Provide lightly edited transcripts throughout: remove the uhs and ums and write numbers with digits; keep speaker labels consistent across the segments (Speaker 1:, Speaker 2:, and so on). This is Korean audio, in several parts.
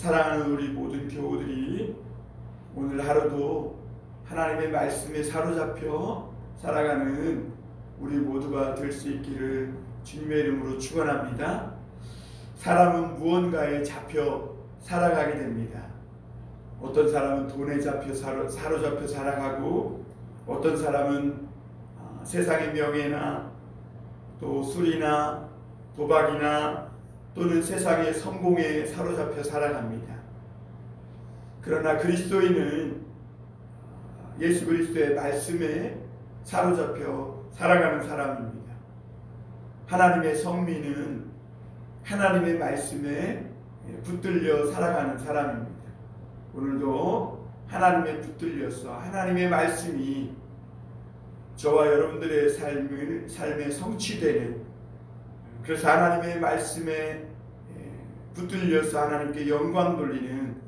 Speaker 1: 사랑하는 우리 모든 교우들이 오늘 하루도 하나님의 말씀에 사로잡혀 살아가는 우리 모두가 될 수 있기를 주님의 이름으로 축원합니다. 사람은 무언가에 잡혀 살아가게 됩니다. 어떤 사람은 돈에 잡혀 사로잡혀 살아가고, 어떤 사람은 세상의 명예나 또 술이나 도박이나 또는 세상의 성공에 사로잡혀 살아갑니다. 그러나 그리스도인은 예수 그리스도의 말씀에 사로잡혀 살아가는 사람입니다. 하나님의 성민은 하나님의 말씀에 붙들려 살아가는 사람입니다. 오늘도 하나님에 붙들려서 하나님의 말씀이 저와 여러분들의 삶에 성취되는, 그래서 하나님의 말씀에 붙들려서 하나님께 영광 돌리는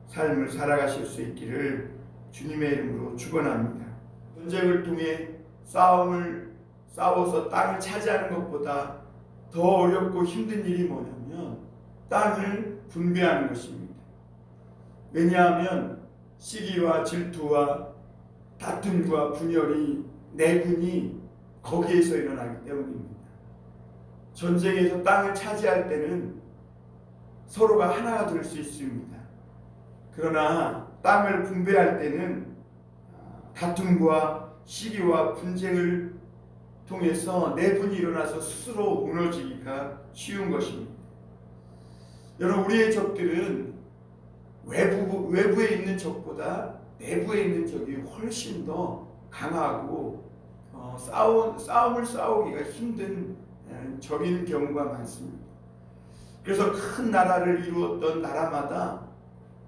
Speaker 1: 삶을 살아가실 수 있기를 주님의 이름으로 축원합니다. 전쟁을 통해 싸워서 땅을 차지하는 것보다 더 어렵고 힘든 일이 뭐냐면 땅을 분배하는 것입니다. 왜냐하면 시기와 질투와 다툼과 분열이, 내군이 거기에서 일어나기 때문입니다. 전쟁에서 땅을 차지할 때는 서로가 하나가 될 수 있습니다. 그러나 땅을 분배할 때는 다툼과 시기와 분쟁을 통해서 내분이 일어나서 스스로 무너지기가 쉬운 것입니다. 여러분, 우리의 적들은 외부에 있는 적보다 내부에 있는 적이 훨씬 더 강하고 싸움을 싸우기가 힘든 적인 경우가 많습니다. 그래서 큰 나라를 이루었던 나라마다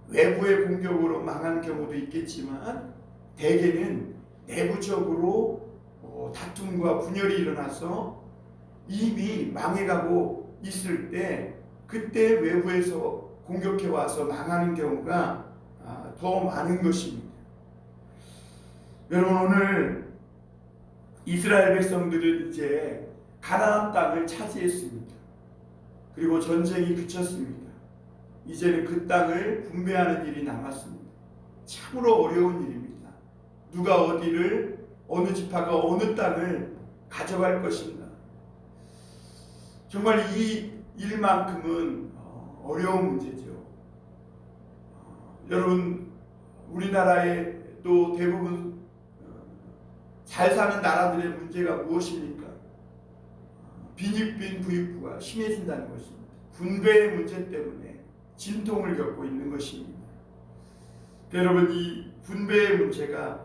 Speaker 1: 외부의 공격으로 망한 경우도 있겠지만 대개는 내부적으로 다툼과 분열이 일어나서 이미 망해가고 있을 때 그때 외부에서 공격해 와서 망하는 경우가 더 많은 것입니다. 여러분, 오늘 이스라엘 백성들은 이제 가나안 땅을 차지했습니다. 그리고 전쟁이 그쳤습니다. 이제는 그 땅을 분배하는 일이 남았습니다. 참으로 어려운 일입니다. 누가 어디를, 어느 지파가 어느 땅을 가져갈 것인가. 정말 이 일만큼은 어려운 문제죠. 여러분, 우리나라에도 대부분 잘 사는 나라들의 문제가 무엇입니까? 빈익빈 부익부가 심해진다는 것입니다. 분배의 문제 때문에 진통을 겪고 있는 것입니다. 여러분, 이 분배의 문제가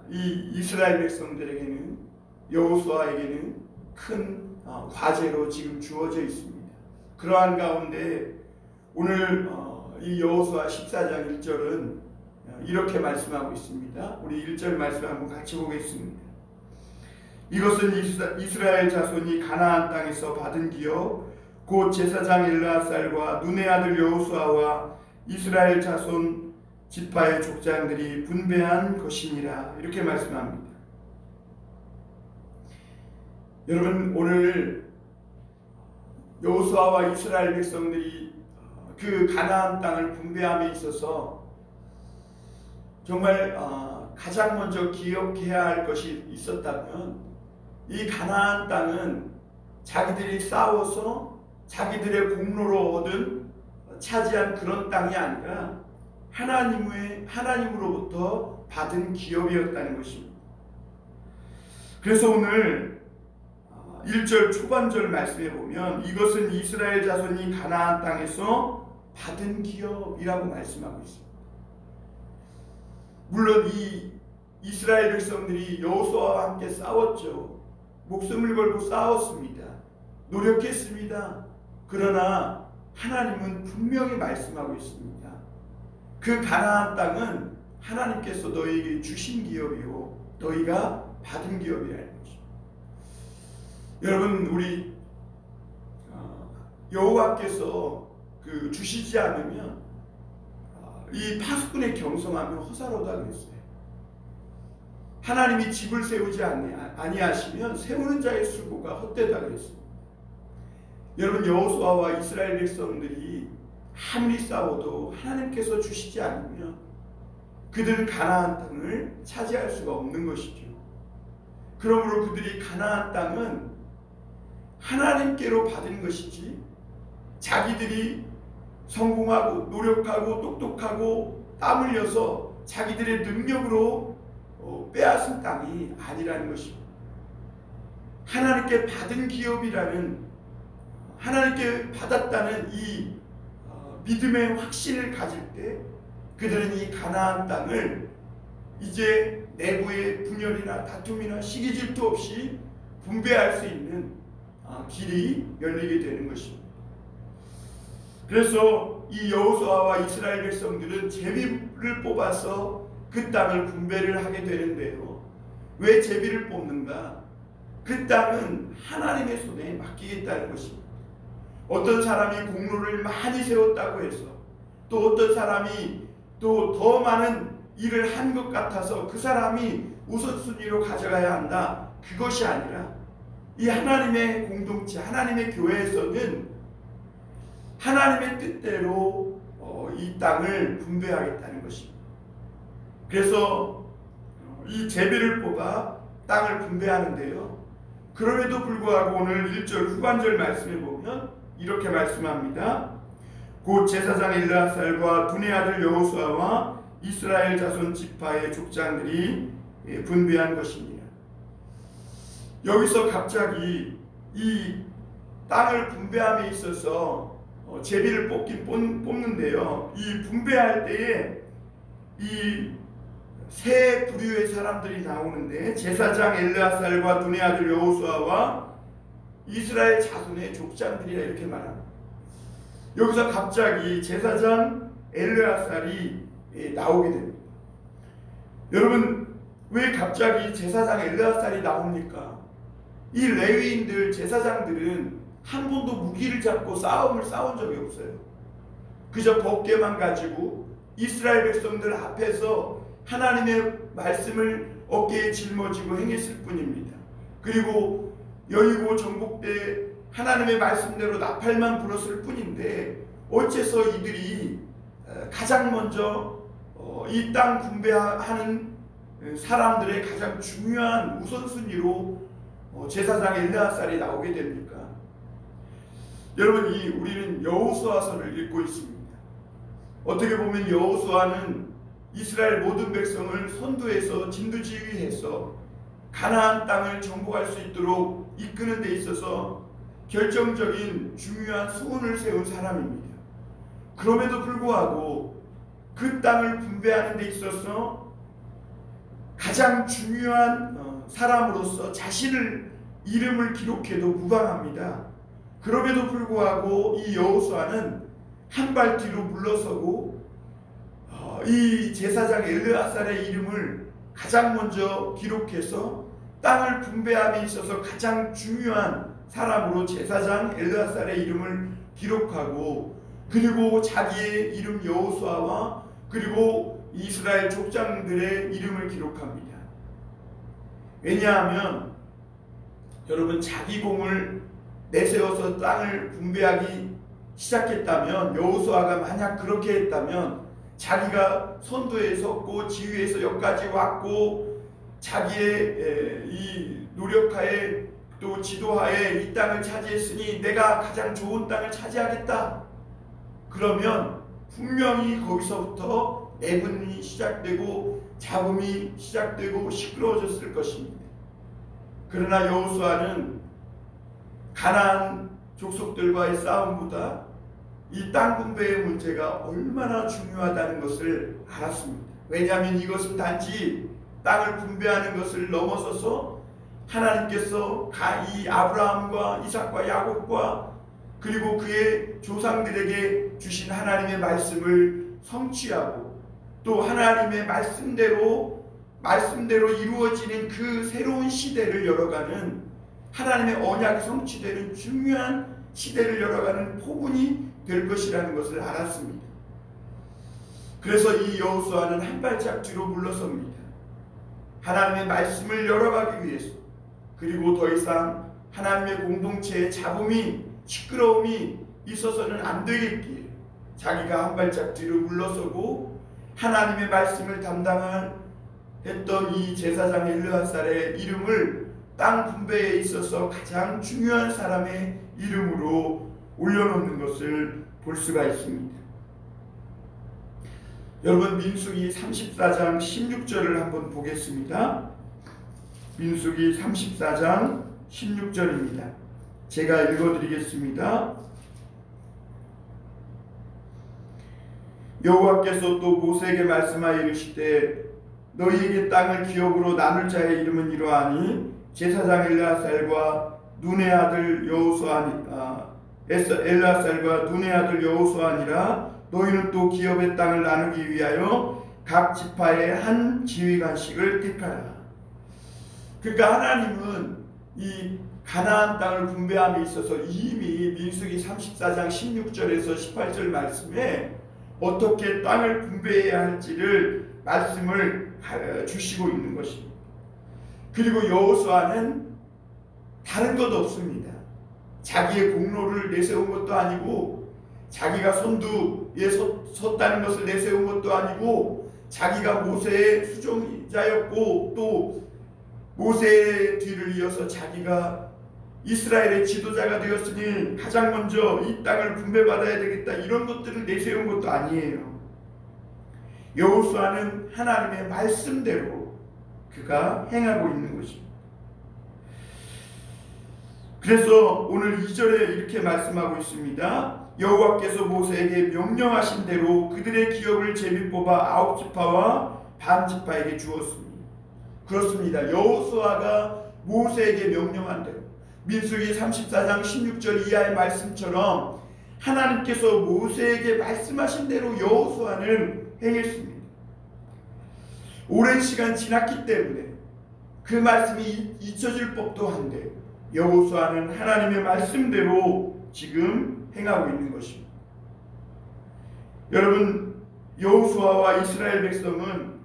Speaker 1: 이 이스라엘 백성들에게는, 여호수아에게는 큰 과제로 지금 주어져 있습니다. 그러한 가운데 오늘 이 여호수아 14장 1절은 이렇게 말씀하고 있습니다. 우리 1절 말씀 한번 같이 보겠습니다. 이것은 이스라엘 자손이 가나안 땅에서 받은 기업, 곧 제사장 엘르아살과 눈의 아들 여호수아와 이스라엘 자손 지파의 족장들이 분배한 것이니라. 이렇게 말씀합니다. 여러분, 오늘 여호수아와 이스라엘 백성들이 그 가나안 땅을 분배함에 있어서 정말 가장 먼저 기억해야 할 것이 있었다면, 이 가나안 땅은 자기들이 싸워서 자기들의 공로로 얻은 차지한 그런 땅이 아니라 하나님으로부터 받은 기업이었다는 것입니다. 그래서 오늘 1절 초반절 말씀에 보면 이것은 이스라엘 자손이 가나안 땅에서 받은 기업이라고 말씀하고 있습니다. 물론 이 이스라엘 백성들이 여호수아와 함께 싸웠죠. 목숨을 걸고 싸웠습니다. 노력했습니다. 그러나 하나님은 분명히 말씀하고 있습니다. 그 가나안 땅은 하나님께서 너희에게 주신 기업이요 너희가 받은 기업이라는 것입니다. 여러분, 우리 여호와께서 주시지 않으면 이 파수꾼의 경성하면 허사로다 그랬어요. 하나님이 집을 세우지 아니하시면 세우는 자의 수고가 헛되다 그랬습니다. 여러분, 여호수아와 이스라엘 백성들이 아무리 싸워도 하나님께서 주시지 않으면 그들은 가나안 땅을 차지할 수가 없는 것이죠. 그러므로 그들이 가나안 땅은 하나님께로 받은 것이지 자기들이 성공하고 노력하고 똑똑하고 땀 흘려서 자기들의 능력으로 빼앗은 땅이 아니라는 것입니다. 하나님께 받은 기업이라는, 하나님께 받았다는 이 믿음의 확신을 가질 때 그들은 이 가나안 땅을 이제 내부의 분열이나 다툼이나 시기 질투 없이 분배할 수 있는 길이 열리게 되는 것입니다. 그래서 이 여호수아와 이스라엘 백성들은 제비를 뽑아서 그 땅을 분배를 하게 되는데요. 왜 제비를 뽑는가? 그 땅은 하나님의 손에 맡기겠다는 것입니다. 어떤 사람이 공로를 많이 세웠다고 해서, 또 어떤 사람이 또 더 많은 일을 한 것 같아서 그 사람이 우선순위로 가져가야 한다, 그것이 아니라 이 하나님의 공동체, 하나님의 교회에서는 하나님의 뜻대로 이 땅을 분배하겠다는 것입니다. 그래서 이 제비를 뽑아 땅을 분배하는데요. 그럼에도 불구하고 오늘 1절 후반절 말씀에 보면 이렇게 말씀합니다. 곧 제사장 엘르아살과 둔의 아들 여호수아와 이스라엘 자손 지파의 족장들이 분배한 것입니다. 여기서 갑자기 이 땅을 분배함에 있어서 제비를 뽑는데요. 이 분배할 때에 이 세 부류의 사람들이 나오는데, 제사장 엘르아살과 둔의 아들 여호수아와 이스라엘 자손의 족장들이라 이렇게 말합니다. 여기서 갑자기 제사장 엘르아살이 나오게 됩니다. 여러분, 왜 갑자기 제사장 엘르아살이 나옵니까? 이 레위인들, 제사장들은 한 번도 무기를 잡고 싸운 적이 없어요. 그저 법궤만 가지고 이스라엘 백성들 앞에서 하나님의 말씀을 어깨에 짊어지고 행했을 뿐입니다. 그리고 여리고 정복 때 하나님의 말씀대로 나팔만 불었을 뿐인데, 어째서 이들이 가장 먼저 이 땅 분배하는 사람들의 가장 중요한 우선순위로 제사장 엘르아살이 나오게 됩니까? 여러분, 우리는 여호수아서를 읽고 있습니다. 어떻게 보면 여호수아는 이스라엘 모든 백성을 선두해서 진두지휘해서 가나안 땅을 정복할 수 있도록 이끄는 데 있어서 결정적인 중요한 수훈을 세운 사람입니다. 그럼에도 불구하고 그 땅을 분배하는 데 있어서 가장 중요한 사람으로서 자신을 이름을 기록해도 무방합니다. 그럼에도 불구하고 이 여호수아는 한 발 뒤로 물러서고 이 제사장 엘르아살의 이름을 가장 먼저 기록해서 땅을 분배함에 있어서 가장 중요한 사람으로 제사장 엘르아살의 이름을 기록하고, 그리고 자기의 이름 여호수아와 그리고 이스라엘 족장들의 이름을 기록합니다. 왜냐하면 여러분, 자기 공을 내세워서 땅을 분배하기 시작했다면, 여호수아가 만약 그렇게 했다면 자기가 선두에 섰고 지휘에서 여기까지 왔고 자기의 이 노력하에 또 지도하에 이 땅을 차지했으니 내가 가장 좋은 땅을 차지하겠다, 그러면 분명히 거기서부터 내분이 시작되고 잡음이 시작되고 시끄러워졌을 것입니다. 그러나 여호수아는 가나안 족속들과의 싸움보다 이 땅 분배의 문제가 얼마나 중요하다는 것을 알았습니다. 왜냐하면 이것은 단지 땅을 분배하는 것을 넘어서서 하나님께서 이 아브라함과 이삭과 야곱과 그리고 그의 조상들에게 주신 하나님의 말씀을 성취하고, 또 하나님의 말씀대로 이루어지는 그 새로운 시대를 열어가는, 하나님의 언약이 성취되는 중요한 시대를 열어가는 포문이 될 것이라는 것을 알았습니다. 그래서 이 여호수아는 한 발짝 뒤로 물러섭니다. 하나님의 말씀을 열어가기 위해서, 그리고 더 이상 하나님의 공동체의 잡음이, 시끄러움이 있어서는 안 되겠기에 자기가 한 발짝 뒤로 물러서고 하나님의 말씀을 했던 이 제사장 엘르아살의 이름을 땅 분배에 있어서 가장 중요한 사람의 이름으로 올려놓는 것을 볼 수가 있습니다. 여러분, 민수기 34장 16절을 한번 보겠습니다. 민수기 34장 16절입니다. 제가 읽어드리겠습니다. 여호와께서 또 모세에게 말씀하여 이르시되 너희에게 땅을 기업으로 나눌 자의 이름은 이러하니 제사장 엘르아살과 눈의 아들 여호수아니라. 너희는 또 기업의 땅을 나누기 위하여 각 지파의 한 지휘관씩을 택하라. 그러니까 하나님은 이 가나안 땅을 분배함에 있어서 이미 민수기 34장 16절에서 18절 말씀에 어떻게 땅을 분배해야 할지를 말씀을 주시고 있는 것입니다. 그리고 여호수아는 다른 것 없습니다. 자기의 공로를 내세운 것도 아니고 자기가 선두에 섰다는 것을 내세운 것도 아니고 자기가 모세의 수종자였고 또 모세의 뒤를 이어서 자기가 이스라엘의 지도자가 되었으니 가장 먼저 이 땅을 분배받아야 되겠다 이런 것들을 내세운 것도 아니에요. 여호수아는 하나님의 말씀대로 그가 행하고 있는 것입니다. 그래서 오늘 2절에 이렇게 말씀하고 있습니다. 여호와께서 모세에게 명령하신 대로 그들의 기업을 제비 뽑아 9지파와 반지파에게 주었습니다. 그렇습니다. 여호수아가 모세에게 명령한 대로 민수기 34장 16절 이하의 말씀처럼 하나님께서 모세에게 말씀하신 대로 여호수아는 행했습니다. 오랜 시간 지났기 때문에 그 말씀이 잊혀질 법도 한데 여호수아는 하나님의 말씀대로 지금 행하고 있는 것입니다. 여러분, 여호수아와 이스라엘 백성은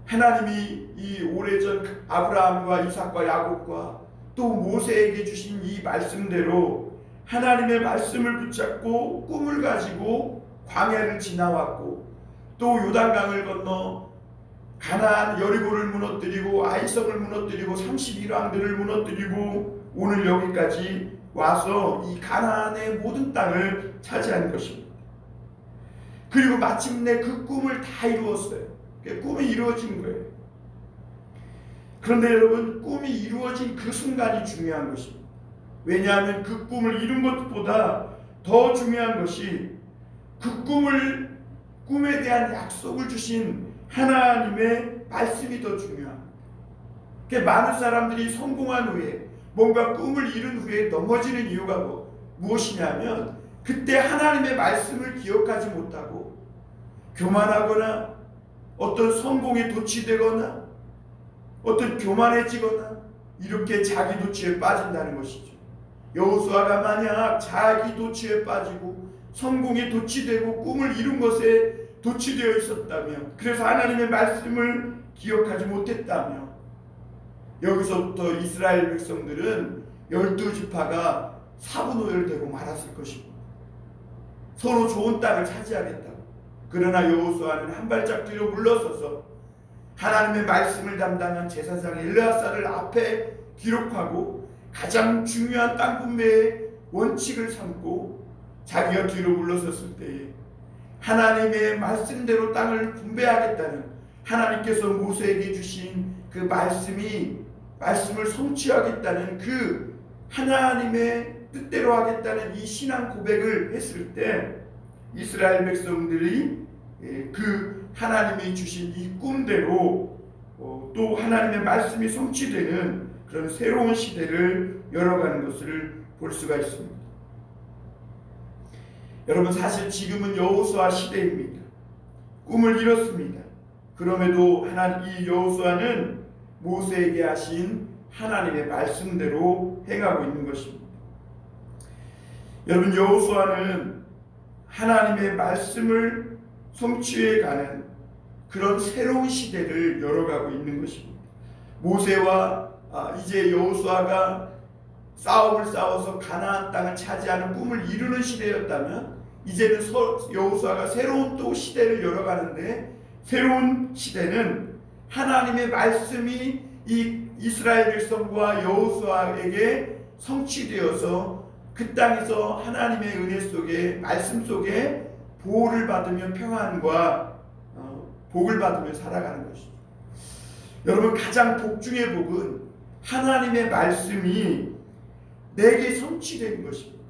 Speaker 1: 하나님이 이 오래전 아브라함과 이삭과 야곱과 또 모세에게 주신 이 말씀대로 하나님의 말씀을 붙잡고 꿈을 가지고 광야를 지나왔고 또 요단강을 건너 가나안 여리고를 무너뜨리고 아이성을 무너뜨리고 31왕들을 무너뜨리고 오늘 여기까지 와서 이 가나안의 모든 땅을 차지한 것입니다. 그리고 마침내 그 꿈을 다 이루었어요. 꿈이 이루어진 거예요. 그런데 여러분, 꿈이 이루어진 그 순간이 중요한 것입니다. 왜냐하면 그 꿈을 이룬 것보다 더 중요한 것이 그 꿈에 대한 약속을 주신 하나님의 말씀이 더 중요합니다. 많은 사람들이 성공한 후에 뭔가 꿈을 이룬 후에 넘어지는 이유가 무엇이냐면 그때 하나님의 말씀을 기억하지 못하고 교만하거나 어떤 성공에 도취되거나 어떤 교만해지거나 이렇게 자기 도취에 빠진다는 것이죠. 여호수아가 만약 자기 도취에 빠지고 성공에 도취되고 꿈을 이룬 것에 도취되어 있었다면, 그래서 하나님의 말씀을 기억하지 못했다면 여기서부터 이스라엘 백성들은 12지파가 사분오열되고 말았을 것입니다. 서로 좋은 땅을 차지하겠다고. 그러나 여호수아는 한 발짝 뒤로 물러서서 하나님의 말씀을 담당한 제사장 엘르아살을 앞에 기록하고 가장 중요한 땅 분배의 원칙을 삼고 자기가 뒤로 물러섰을 때에 하나님의 말씀대로 땅을 분배하겠다는 하나님께서 모세에게 주신 그 말씀을 성취하겠다는 그 하나님의 뜻대로 하겠다는 이 신앙 고백을 했을 때 이스라엘 백성들이 그 하나님이 주신 이 꿈대로 또 하나님의 말씀이 성취되는 그런 새로운 시대를 열어가는 것을 볼 수가 있습니다. 여러분, 사실 지금은 여호수아 시대입니다. 꿈을 이뤘습니다. 그럼에도 이 여호수아는 모세에게 하신 하나님의 말씀대로 행하고 있는 것입니다. 여러분, 여호수아는 하나님의 말씀을 성취해가는 그런 새로운 시대를 열어가고 있는 것입니다. 모세와 이제 여호수아가 싸움을 싸워서 가나안 땅을 차지하는 꿈을 이루는 시대였다면 이제는 여호수아가 새로운 또 시대를 열어가는데, 새로운 시대는 하나님의 말씀이 이 이스라엘 백성과 여호수아에게 성취되어서 그 땅에서 하나님의 은혜 속에, 말씀 속에 보호를 받으며 평안과 복을 받으며 살아가는 것이죠. 여러분, 가장 복 중의 복은 하나님의 말씀이 내게 성취되는 것입니다.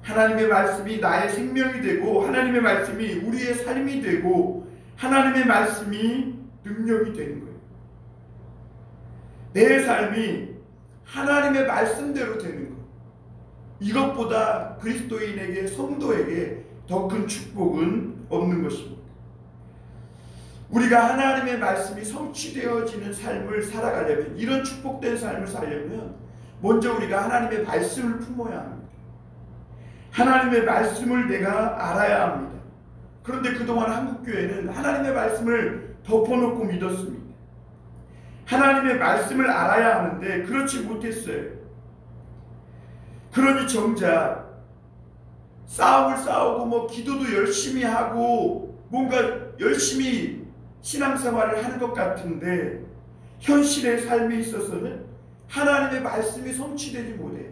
Speaker 1: 하나님의 말씀이 나의 생명이 되고, 하나님의 말씀이 우리의 삶이 되고, 하나님의 말씀이 능력이 되는 거예요. 내 삶이 하나님의 말씀대로 되는 것, 이것보다 그리스도인에게, 성도에게 더 큰 축복은 없는 것입니다. 우리가 하나님의 말씀이 성취되어지는 삶을 살아가려면, 이런 축복된 삶을 살려면 먼저 우리가 하나님의 말씀을 품어야 합니다. 하나님의 말씀을 내가 알아야 합니다. 그런데 그동안 한국교회는 하나님의 말씀을 덮어놓고 믿었습니다. 하나님의 말씀을 알아야 하는데 그렇지 못했어요. 그러니 정작 싸움을 싸우고 기도도 열심히 하고 뭔가 열심히 신앙생활을 하는 것 같은데, 현실의 삶에 있어서는 하나님의 말씀이 성취되지 못해요.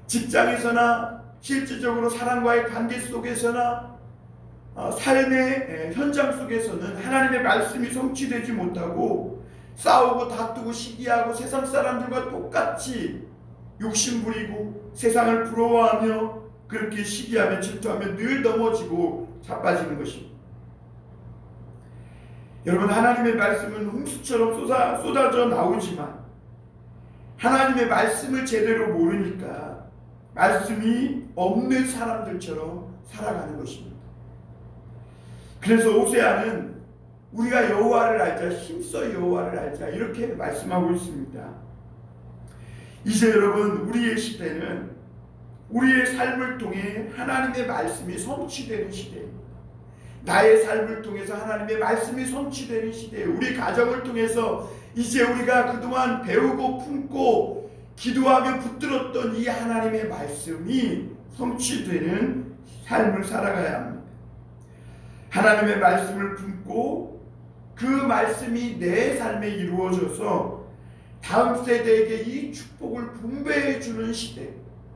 Speaker 1: 직장에서나 실질적으로 사람과의 관계 속에서나 삶의 현장 속에서는 하나님의 말씀이 성취되지 못하고 싸우고 다투고 시기하고 세상 사람들과 똑같이 욕심부리고 세상을 부러워하며 그렇게 시기하며 질투하며 늘 넘어지고 자빠지는 것입니다. 여러분, 하나님의 말씀은 홍수처럼 쏟아져 나오지만 하나님의 말씀을 제대로 모르니까 말씀이 없는 사람들처럼 살아가는 것입니다. 그래서 오세아는 우리가 여호와를 알자, 힘써 여호와를 알자, 이렇게 말씀하고 있습니다. 이제 여러분, 우리의 시대는 우리의 삶을 통해 하나님의 말씀이 성취되는 시대입니다. 나의 삶을 통해서 하나님의 말씀이 성취되는 시대예요. 우리 가정을 통해서 이제 우리가 그동안 배우고 품고 기도하며 붙들었던 이 하나님의 말씀이 성취되는 삶을 살아가야 합니다. 하나님의 말씀을 품고 그 말씀이 내 삶에 이루어져서 다음 세대에게 이 축복을 분배해 주는 시대,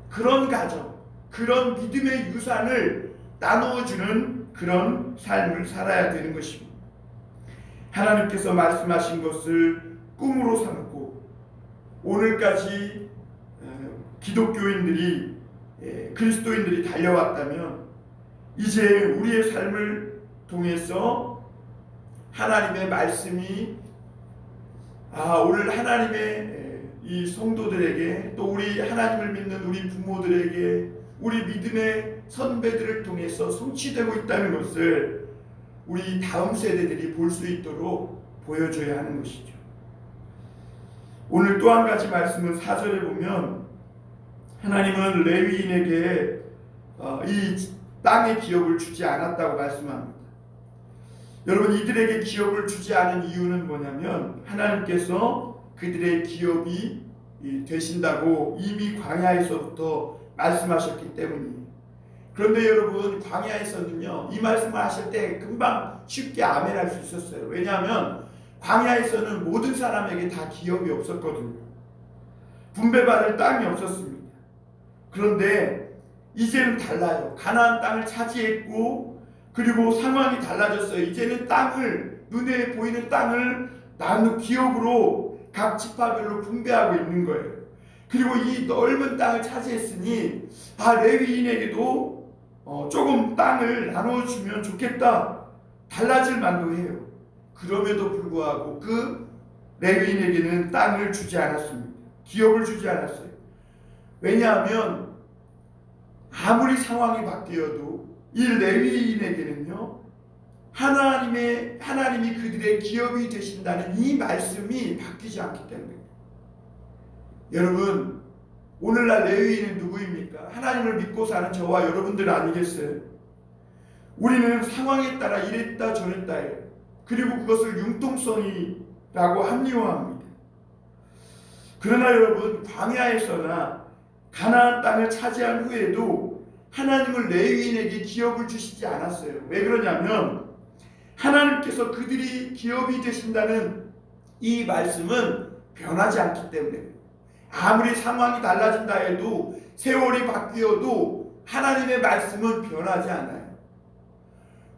Speaker 1: 그런 가정, 그런 믿음의 유산을 나누어주는 그런 삶을 살아야 되는 것입니다. 하나님께서 말씀하신 것을 꿈으로 삼고 오늘까지 기독교인들이, 그리스도인들이 달려왔다면 이제 우리의 삶을 통해서 하나님의 말씀이 오늘 하나님의 이 성도들에게, 또 우리 하나님을 믿는 우리 부모들에게, 우리 믿음의 선배들을 통해서 성취되고 있다는 것을 우리 다음 세대들이 볼 수 있도록 보여줘야 하는 것이죠. 오늘 또 한 가지 말씀은 4절에 보면 하나님은 레위인에게 이 땅의 기업을 주지 않았다고 말씀합니다. 여러분, 이들에게 기업을 주지 않은 이유는 뭐냐면 하나님께서 그들의 기업이 되신다고 이미 광야에서부터 말씀하셨기 때문이에요. 그런데 여러분, 광야에서는요, 이 말씀을 하실 때 금방 쉽게 아멘할 수 있었어요. 왜냐하면 광야에서는 모든 사람에게 다 기업이 없었거든요. 분배받을 땅이 없었습니다. 그런데 이제는 달라요. 가나안 땅을 차지했고, 그리고 상황이 달라졌어요. 이제는 땅을, 눈에 보이는 땅을 기업으로 각 지파별로 분배하고 있는 거예요. 그리고 이 넓은 땅을 차지했으니 레위인에게도 조금 땅을 나눠주면 좋겠다, 달라질 만도 해요. 그럼에도 불구하고 그 레위인에게는 땅을 주지 않았습니다. 기업을 주지 않았어요. 왜냐하면 아무리 상황이 바뀌어도 이 레위인에게는요, 하나님이 그들의 기업이 되신다는 이 말씀이 바뀌지 않기 때문에. 여러분, 오늘날 레위인은 누구입니까? 하나님을 믿고 사는 저와 여러분들 아니겠어요? 우리는 상황에 따라 이랬다 저랬다 해요. 그리고 그것을 융통성이라고 합리화합니다. 그러나 여러분, 광야에서나 가나안 땅을 차지한 후에도 하나님은 레위인에게 기업을 주시지 않았어요. 왜 그러냐면 하나님께서 그들이 기업이 되신다는 이 말씀은 변하지 않기 때문에, 아무리 상황이 달라진다 해도 세월이 바뀌어도 하나님의 말씀은 변하지 않아요.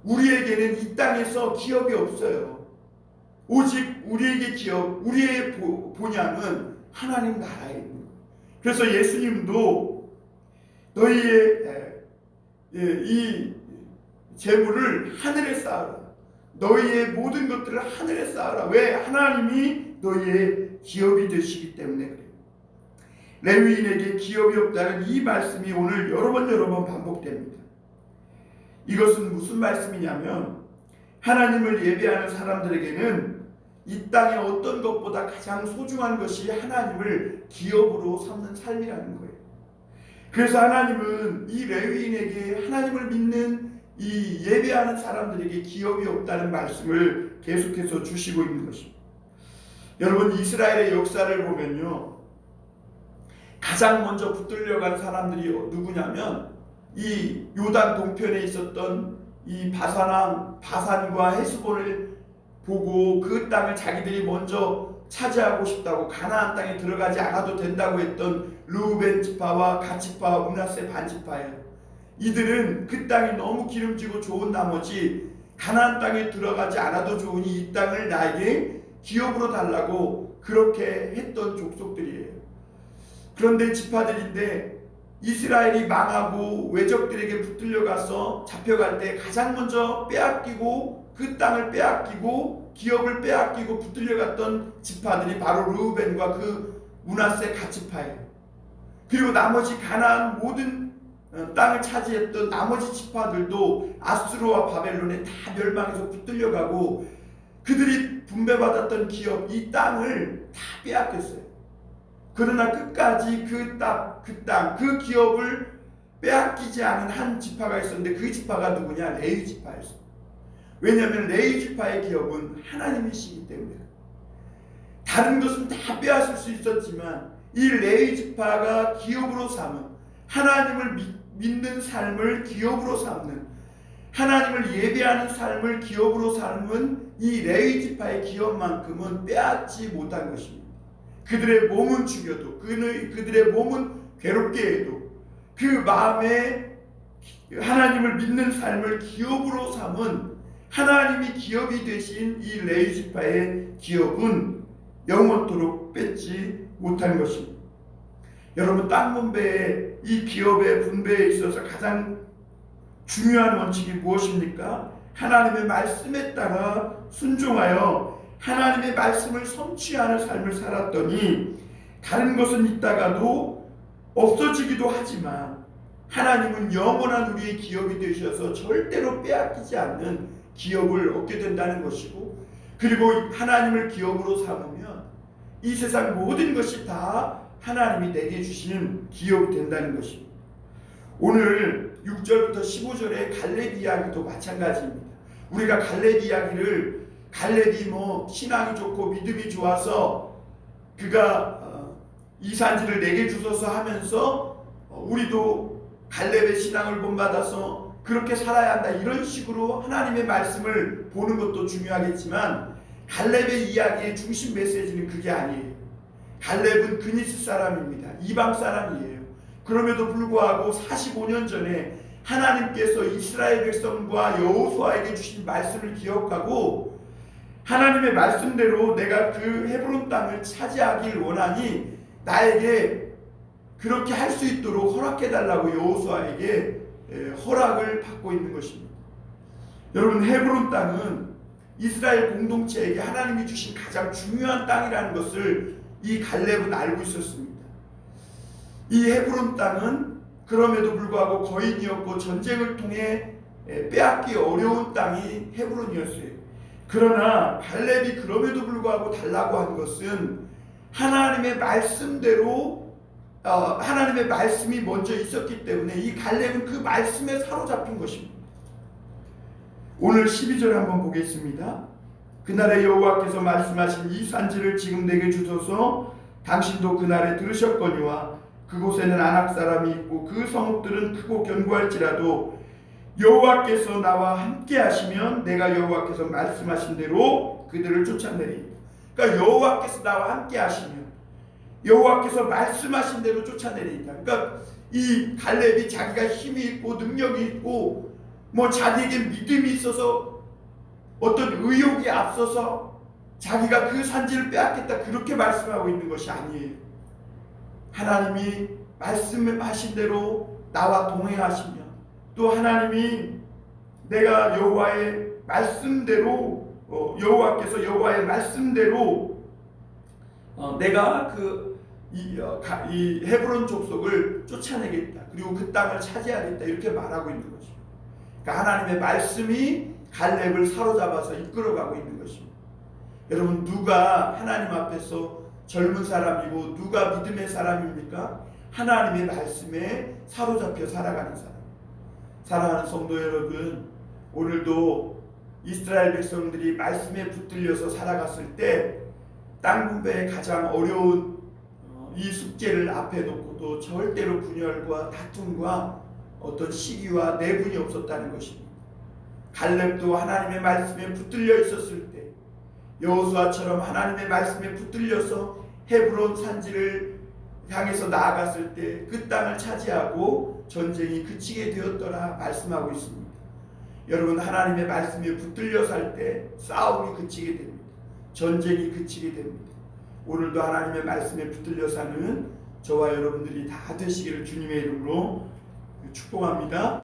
Speaker 1: 우리에게는 이 땅에서 기업이 없어요. 오직 우리에게 기업, 우리의 본향은 하나님 나라에 있는 거예요. 그래서 예수님도 너희의 이 재물을 하늘에 쌓아라. 너희의 모든 것들을 하늘에 쌓아라. 왜? 하나님이 너희의 기업이 되시기 때문에 그래요. 레위인에게 기업이 없다는 이 말씀이 오늘 여러 번 반복됩니다. 이것은 무슨 말씀이냐면 하나님을 예배하는 사람들에게는 이 땅의 어떤 것보다 가장 소중한 것이 하나님을 기업으로 삼는 삶이라는 거예요. 그래서 하나님은 이 레위인에게 하나님을 믿는 이 예배하는 사람들에게 기업이 없다는 말씀을 계속해서 주시고 있는 것입니다. 여러분, 이스라엘의 역사를 보면요, 가장 먼저 붙들려간 사람들이 누구냐면 이 요단 동편에 있었던 이 바산과 헤스본을 보고 그 땅을 자기들이 먼저 차지하고 싶다고, 가나안 땅에 들어가지 않아도 된다고 했던 르우벤 지파와 갓 지파와 므낫세 반 지파예요. 이들은 그 땅이 너무 기름지고 좋은 나머지 가나안 땅에 들어가지 않아도 좋으니 이 땅을 나에게 기업으로 달라고 그렇게 했던 족속들이에요. 그런데 지파들인데 이스라엘이 망하고 외적들에게 붙들려가서 잡혀갈 때 가장 먼저 빼앗기고 그 땅을 빼앗기고 기업을 빼앗기고 붙들려갔던 지파들이 바로 르우벤과 그 므낫세 갓 지파예요. 그리고 나머지 가나안 모든 땅을 차지했던 나머지 지파들도 아수르와 바벨론에 다 멸망해서 붙들려가고 그들이 분배받았던 기업, 이 땅을 다 빼앗겼어요. 그러나 끝까지 그 기업을 빼앗기지 않은 한 지파가 있었는데 그 지파가 누구냐? 레위 지파였어요. 왜냐하면 레위 지파의 기업은 하나님이시기 때문에. 다른 것은 다 빼앗을 수 있었지만 이 레위 지파가 기업으로 삼은, 하나님을 믿는 삶을 기업으로 삼는, 하나님을 예배하는 삶을 기업으로 삼은 이 레위 지파의 기업만큼은 빼앗지 못한 것입니다. 그들의 몸은 죽여도, 그들의 몸은 괴롭게 해도 그 마음에 하나님을 믿는 삶을 기업으로 삼은, 하나님이 기업이 되신 이 레위 지파의 기업은 영원토록 뺏지 못한 것입니다. 여러분, 땅 분배의 이 기업의 분배에 있어서 가장 중요한 원칙이 무엇입니까? 하나님의 말씀에 따라 순종하여 하나님의 말씀을 성취하는 삶을 살았더니 다른 것은 있다가도 없어지기도 하지만 하나님은 영원한 우리의 기업이 되셔서 절대로 빼앗기지 않는 기업을 얻게 된다는 것이고, 그리고 하나님을 기업으로 삼으면 이 세상 모든 것이 다 하나님이 내게 주신 기업이 된다는 것입니다. 오늘 6절부터 15절의 갈렙 이야기도 마찬가지입니다. 우리가 갈렙 이야기를, 갈렙이 신앙이 좋고 믿음이 좋아서 그가 이 산지를 내게 주소서 하면서 우리도 갈렙의 신앙을 본받아서 그렇게 살아야 한다, 이런 식으로 하나님의 말씀을 보는 것도 중요하겠지만 갈렙의 이야기의 중심 메시지는 그게 아니에요. 갈렙은 그니스 사람입니다. 이방 사람이에요. 그럼에도 불구하고 45년 전에 하나님께서 이스라엘 백성과 여호수아에게 주신 말씀을 기억하고 하나님의 말씀대로 내가 그 헤브론 땅을 차지하길 원하니 나에게 그렇게 할 수 있도록 허락해달라고 여호수아에게 허락을 받고 있는 것입니다. 여러분, 헤브론 땅은 이스라엘 공동체에게 하나님이 주신 가장 중요한 땅이라는 것을 이 갈렙은 알고 있었습니다. 이 헤브론 땅은 그럼에도 불구하고 거인이었고 전쟁을 통해 빼앗기 어려운 땅이 헤브론이었어요. 그러나 갈렙이 그럼에도 불구하고 달라고 한 것은 하나님의 말씀대로, 하나님의 말씀이 먼저 있었기 때문에 이 갈렙은 그 말씀에 사로잡힌 것입니다. 오늘 12절 한번 보겠습니다. 그날에 여호와께서 말씀하신 이 산지를 지금 내게 주소서. 당신도 그날에 들으셨거니와 그곳에는 아낙 사람이 있고 그 성읍들은 크고 견고할지라도 여호와께서 나와 함께 하시면 내가 여호와께서 말씀하신 대로 그들을 쫓아내리니. 그러니까 여호와께서 나와 함께 하시면 여호와께서 말씀하신 대로 쫓아내리니까. 그러니까 이 갈렙이 자기가 힘이 있고 능력이 있고 뭐 자기에게 믿음이 있어서 어떤 의욕이 앞서서 자기가 그 산지를 빼앗겠다 그렇게 말씀하고 있는 것이 아니에요. 하나님이 말씀하신 대로 나와 동행하시면 또 하나님이 내가 여호와의 말씀대로 여호와께서 여호와의 말씀대로 내가 이 헤브론 족속을 쫓아내겠다. 그리고 그 땅을 차지하겠다. 이렇게 말하고 있는 것입니다. 그러니까 하나님의 말씀이 갈렙을 사로잡아서 이끌어가고 있는 것입니다. 여러분, 누가 하나님 앞에서 젊은 사람이고 누가 믿음의 사람입니까? 하나님의 말씀에 사로잡혀 살아가는 사람. 사랑하는 성도 여러분, 오늘도 이스라엘 백성들이 말씀에 붙들려서 살아갔을 때 땅 분배의 가장 어려운 이 숙제를 앞에 놓고도 절대로 분열과 다툼과 어떤 시기와 내분이 없었다는 것입니다. 갈렙도 하나님의 말씀에 붙들려 있었을 때 여호수아처럼 하나님의 말씀에 붙들려서 헤브론 산지를 향해서 나아갔을 때 그 땅을 차지하고 전쟁이 그치게 되었더라 말씀하고 있습니다. 여러분, 하나님의 말씀에 붙들려 살 때 싸움이 그치게 됩니다. 전쟁이 그치게 됩니다. 오늘도 하나님의 말씀에 붙들려 사는 저와 여러분들이 다 되시기를 주님의 이름으로 축복합니다.